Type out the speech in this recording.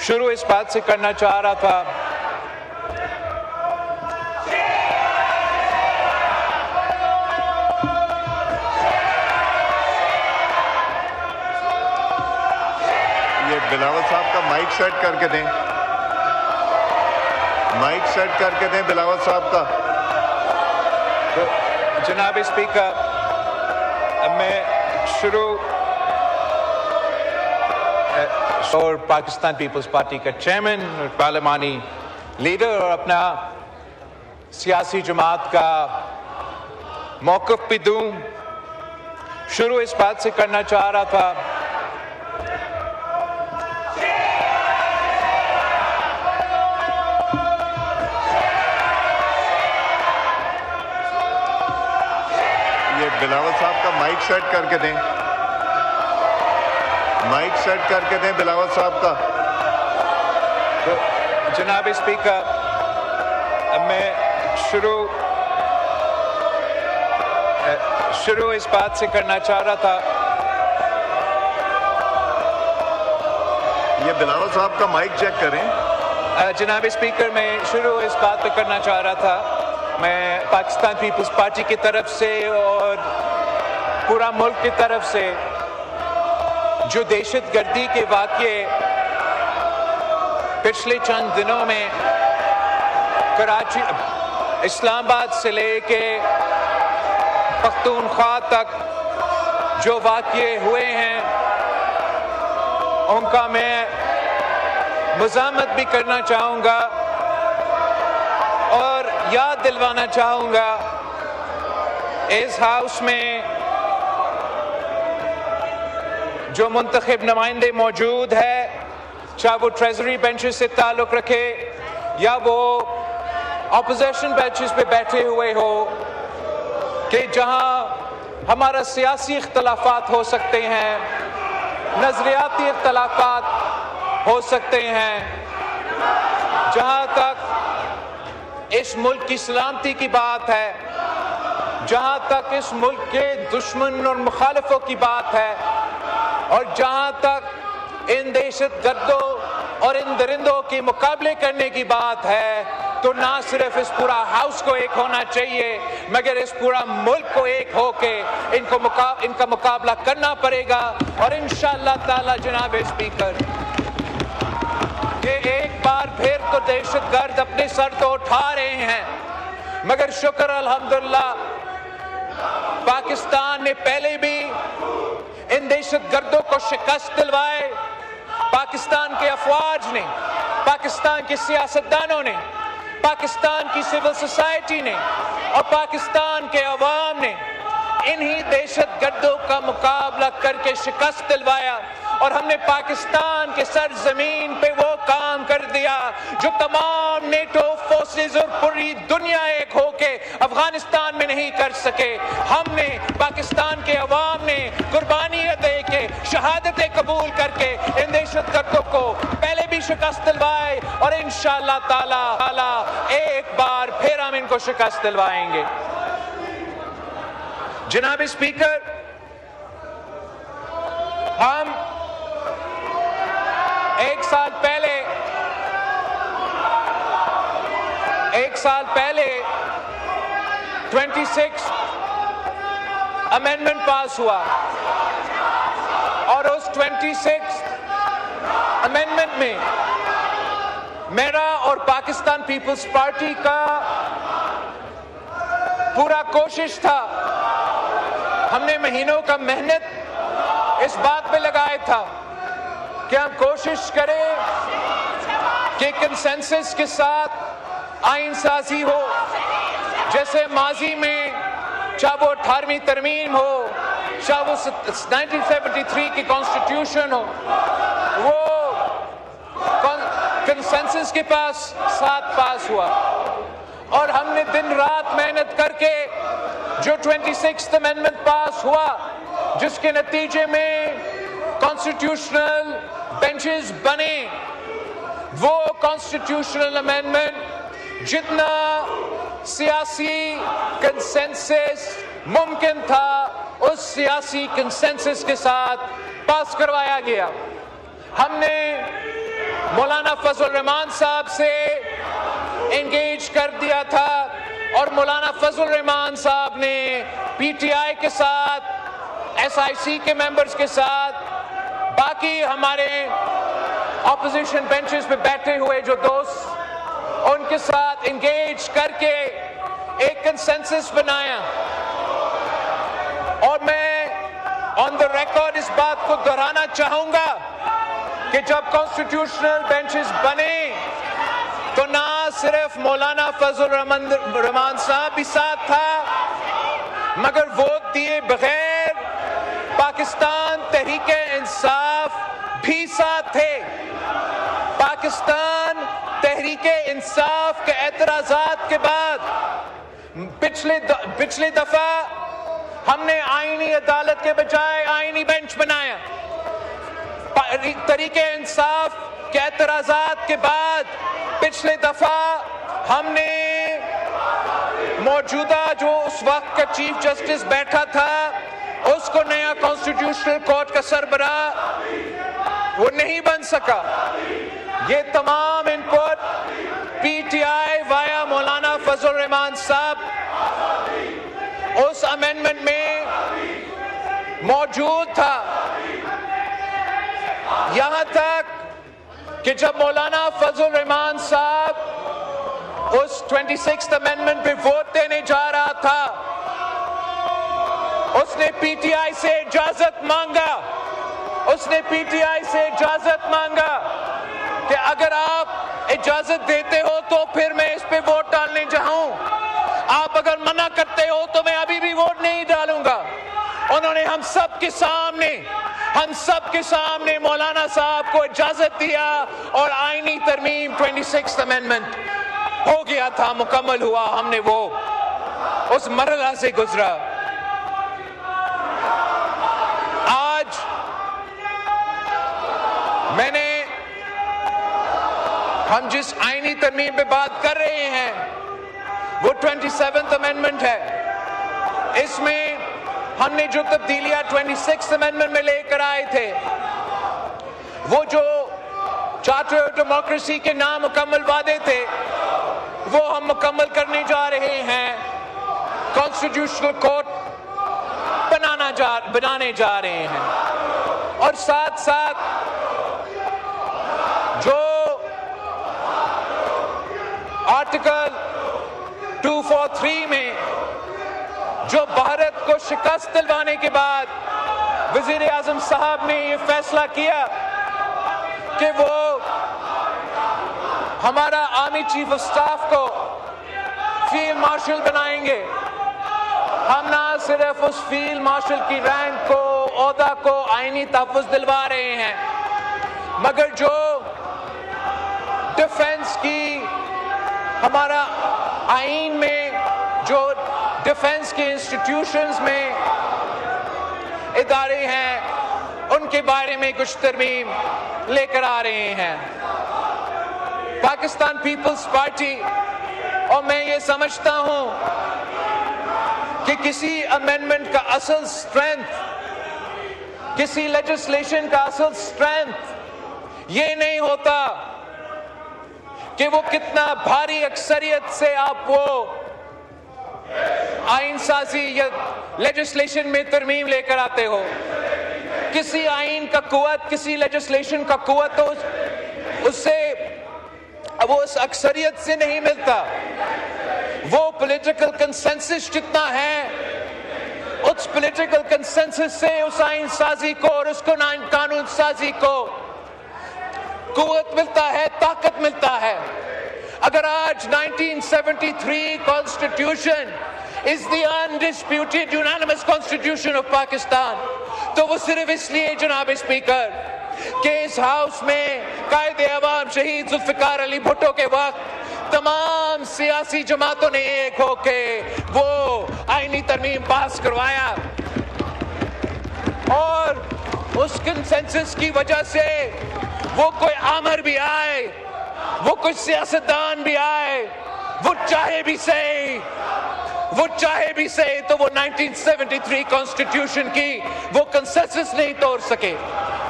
شروع اس بات سے کرنا چاہ رہا تھا یہ بلاول صاحب کا مائک سیٹ کر کے دیں، مائک سیٹ کر کے دیں بلاول صاحب کا۔ تو جناب اسپیکر، میں شروع اور پاکستان پیپلز پارٹی کا چیئرمین اور پارلیمانی لیڈر اور اپنا سیاسی جماعت کا موقف بھی دوں۔ شروع اس بات سے کرنا چاہ رہا تھا یہ بلاول صاحب کا مائک سیٹ کر کے دیں، مائک سیٹ کر کے دیں بلاول صاحب کا۔ تو جناب اسپیکر، میں شروع اس بات سے کرنا چاہ رہا تھا یہ بلاول صاحب کا مائک چیک کریں۔ جناب اسپیکر، میں شروع اس بات پہ کرنا چاہ رہا تھا، میں پاکستان پیپلز پارٹی کی طرف سے اور پورا ملک کی طرف سے جو دہشت گردی کے واقعے پچھلے چند دنوں میں کراچی، اسلام آباد سے لے کے پختونخوا تک جو واقعے ہوئے ہیں ان کا میں مزاحمت بھی کرنا چاہوں گا اور یاد دلوانا چاہوں گا اس ہاؤس میں جو منتخب نمائندے موجود ہے، چاہے وہ ٹریزری بینچز سے تعلق رکھے یا وہ اپوزیشن بینچز پہ بیٹھے ہوئے ہو، کہ جہاں ہمارا سیاسی اختلافات ہو سکتے ہیں، نظریاتی اختلافات ہو سکتے ہیں، جہاں تک اس ملک کی سلامتی کی بات ہے، جہاں تک اس ملک کے دشمن اور مخالفوں کی بات ہے، اور جہاں تک ان دہشت گردوں اور ان درندوں کے مقابلے کرنے کی بات ہے، تو نہ صرف اس پورا ہاؤس کو ایک ہونا چاہیے مگر اس پورا ملک کو ایک ہو کے ان کا مقابلہ کرنا پڑے گا۔ اور انشاءاللہ تعالی جناب اسپیکر، کہ ایک بار پھر تو دہشت گرد اپنے سر تو اٹھا رہے ہیں، مگر شکر الحمدللہ پاکستان نے پہلے بھی ان دہشت گردوں کو شکست دلوائے، پاکستان کے افواج نے، پاکستان کے سیاستدانوں نے، پاکستان کی سول سوسائٹی نے اور پاکستان کے عوام نے انہی دہشت گردوں کا مقابلہ کر کے شکست دلوایا، اور ہم نے پاکستان کے سرزمین پہ وہ کام کر دیا جو تمام نیٹو فورسز اور پوری دنیا ایک ہو کے افغانستان میں نہیں کر سکے۔ ہم نے، پاکستان کے عوام نے قربانی دے کے، شہادتیں قبول کر کے ان دہشت گردوں کو پہلے بھی شکست دلوائے، اور انشاءاللہ تعالی ایک بار پھر ہم ان کو شکست دلوائیں گے۔ جناب اسپیکر، ہم ایک سال پہلے 26 امینڈمنٹ پاس ہوا، اور اس 26 امینڈمنٹ میں میرا اور پاکستان پیپلز پارٹی کا پورا کوشش تھا، ہم نے مہینوں کا محنت اس بات پہ لگایا تھا کہ ہم کوشش کریں کہ کنسنسس کے ساتھ آئین سازی ہو، جیسے ماضی میں چاہے وہ 18ویں ترمیم ہو، چاہے وہ 1973 کی کانسٹیٹیوشن ہو، وہ کنسنسس کے ساتھ پاس ہوا، اور ہم نے دن رات محنت کر کے جو 26th امینڈمنٹ پاس ہوا، جس کے نتیجے میں کانسٹیٹیوشنل بینچز بنے، وہ کانسٹیٹیوشنل امینڈمنٹ جتنا سیاسی کنسنسس ممکن تھا اس سیاسی کنسنسس کے ساتھ پاس کروایا گیا۔ ہم نے مولانا فضل الرحمان صاحب سے انگیج کر دیا تھا اور مولانا فضل الرحمان صاحب نے پی ٹی آئی کے ساتھ ایس آئی سی کے ممبرز کے ساتھ باقی ہمارے اپوزیشن بینچز پہ بیٹھے ہوئے جو دوست ان کے ساتھ انگیج کر کے ایک کنسنسس بنایا. اور میں آن دا ریکارڈ اس بات کو دہرانا چاہوں گا کہ جب کانسٹیٹیوشنل بینچز بنے تو نہ صرف مولانا فضل الرحمان صاحب بھی ساتھ تھا مگر ووٹ دیے بغیر پاکستان تحریک انصاف بھی ساتھ تھے. پاکستان تحریک انصاف کے اعتراضات کے بعد پچھلی دفعہ ہم نے آئینی عدالت کے بجائے آئینی بینچ بنایا. تحریک انصاف کے اعتراضات کے بعد پچھلے دفعہ ہم نے موجودہ جو اس وقت کا چیف جسٹس بیٹھا تھا اس کو نیا کانسٹیٹیوشنل کورٹ کا سربراہ وہ نہیں بن سکا. یہ تمام ان پٹ پی ٹی آئی وایا مولانا فضل الرحمان صاحب اس امینڈمنٹ میں موجود تھا. یہاں تک کہ جب مولانا فضل الرحمان صاحب اس 26th امینڈمنٹ پہ ووٹ دینے جا رہا تھا اس نے پی ٹی آئی سے اجازت مانگا کہ اگر آپ اجازت دیتے ہو تو پھر میں اس پہ ووٹ ڈالنے جاؤں, آپ اگر منع کرتے ہو تو میں ابھی بھی ووٹ نہیں ڈالوں گا. انہوں نے ہم سب کے سامنے مولانا صاحب کو اجازت دیا اور آئینی ترمیم 26th امینڈمنٹ ہو گیا تھا, مکمل ہوا. ہم نے وہ اس مرحلہ سے گزرا. آج ہم جس آئینی ترمیم پہ بات کر رہے ہیں وہ 27th امینڈمنٹ ہے. اس میں ہم نے جو تبدیلیاں 26th امینڈمنٹ میں لے کر آئے تھے وہ جو چارٹر آف ڈیموکریسی کے نامکمل وعدے تھے وہ ہم مکمل کرنے جا رہے ہیں. کانسٹیٹیوشنل کورٹ بنانے جا رہے ہیں اور ساتھ ساتھ جو آرٹیکل 243 میں جو بھارت کو شکست دلوانے کے بعد وزیر اعظم صاحب نے یہ فیصلہ کیا کہ وہ ہمارا آرمی چیف آف سٹاف کو فیلڈ مارشل بنائیں گے. ہم نہ صرف اس فیلڈ مارشل کی رینک کو عہدہ کو آئینی تحفظ دلوا رہے ہیں مگر جو ڈیفنس کی ہمارا آئین میں جو ڈیفنس کے انسٹیٹیوشنز میں ادارے ہیں ان کے بارے میں کچھ ترمیم لے کر آ رہے ہیں. پاکستان پیپلز پارٹی اور میں یہ سمجھتا ہوں کہ کسی امینڈمنٹ کا اصل اسٹرینتھ, کسی لیجسلیشن کا اصل اسٹرینتھ یہ نہیں ہوتا کہ وہ کتنا بھاری اکثریت سے آپ وہ آئین سازی یا لیجسلیشن میں ترمیم لے کر آتے ہو. کسی آئین کا قوت, کسی لیجسلیشن کا قوت تو اس سے وہ اس اکثریت سے نہیں ملتا. وہ پولیٹیکل کنسنسس جتنا ہے اس پولیٹیکل کنسنسس سے اس آئین سازی کو اور اس کو قانون سازی کو قوت ملتا ہے, طاقت ملتا ہے. اگر آج 1973 Constitution is the undisputed unanimous Constitution of Pakistan تو وہ صرف اس لیے جناب اسپیکر کہ اس ہاؤس میں قائد عوام شہید ذوالفقار علی بھٹو کے وقت تمام سیاسی جماعتوں نے ایک ہو کے وہ آئینی ترمیم پاس کروایا اور اس کنسنسس کی وجہ سے وہ کوئی آمر بھی آئے, وہ کوئی سیاستدان بھی آئے, وہ چاہے بھی صحیح تو وہ 1973 کانسٹیٹیوشن کی وہ کنسنسس نہیں توڑ سکے.